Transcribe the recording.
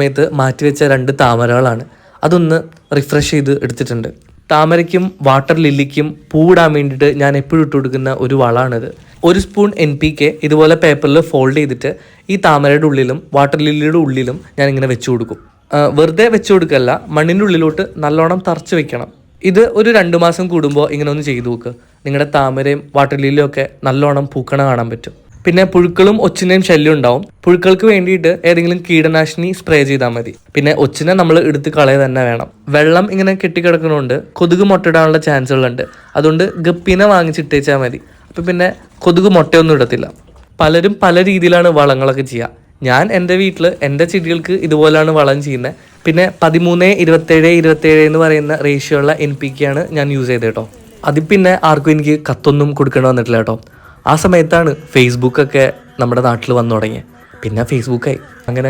സമയത്ത് മാറ്റിവെച്ച 2 താമരകളാണ്. അതൊന്ന് റിഫ്രഷ് ചെയ്ത് എടുത്തിട്ടുണ്ട്. താമരയ്ക്കും വാട്ടർ ലില്ലിക്കും പൂവിടാൻ വേണ്ടിയിട്ട് ഞാൻ എപ്പോഴും ഇട്ട് കൊടുക്കുന്ന ഒരു വളമാണിത്. 1 സ്പൂൺ NPK ഇതുപോലെ പേപ്പറിൽ ഫോൾഡ് ചെയ്തിട്ട് ഈ താമരയുടെ ഉള്ളിലും വാട്ടർ ലില്ലിയുടെ ഉള്ളിലും ഞാൻ ഇങ്ങനെ വെച്ച് കൊടുക്കും. വെറുതെ വെച്ച് കൊടുക്കല്ല, മണ്ണിൻ്റെ ഉള്ളിലോട്ട് നല്ലോണം തറച്ച് വെക്കണം. ഇത് ഒരു 2 മാസം കൂടുമ്പോൾ ഇങ്ങനെ ഒന്ന് ചെയ്തു നോക്ക്. നിങ്ങളുടെ താമരയും വാട്ടർ ലില്ലിയും ഒക്കെ നല്ലോണം പൂക്കണ കാണാൻ പറ്റും. പിന്നെ പുഴുക്കളും ഒച്ചിനെയും ശല്യം ഉണ്ടാവും. പുഴുക്കൾക്ക് വേണ്ടിയിട്ട് ഏതെങ്കിലും കീടനാശിനി സ്പ്രേ ചെയ്താൽ മതി. പിന്നെ ഒച്ചിനെ നമ്മൾ എടുത്ത് കളയുക തന്നെ വേണം. വെള്ളം ഇങ്ങനെ കെട്ടിക്കിടക്കുന്നതുകൊണ്ട് കൊതുക് മുട്ടയിടാനുള്ള ചാൻസുകളുണ്ട്. അതുകൊണ്ട് ഗപ്പീനെ വാങ്ങിച്ചിട്ടേച്ചാൽ മതി. അപ്പം പിന്നെ കൊതുക് മുട്ടയൊന്നും ഇടത്തില്ല. പലരും പല രീതിയിലാണ് വളങ്ങളൊക്കെ ചെയ്യുക. ഞാൻ എൻ്റെ വീട്ടിൽ എൻ്റെ ചെടികൾക്ക് ഇതുപോലെയാണ് വളം ചെയ്യുന്നത്. പിന്നെ 13-27-27 എന്ന് പറയുന്ന റേഷ്യോ ഉള്ള NPK ആണ് ഞാൻ യൂസ് ചെയ്തത് കേട്ടോ. അതിൽ പിന്നെ ആർക്കും എനിക്ക് കത്തൊന്നും കൊടുക്കേണ്ടി വന്നിട്ടില്ല കേട്ടോ. ആ സമയത്താണ് ഫേസ്ബുക്കൊക്കെ നമ്മുടെ നാട്ടിൽ വന്നു തുടങ്ങിയത്. പിന്നെ ഫേസ്ബുക്കായി അങ്ങനെ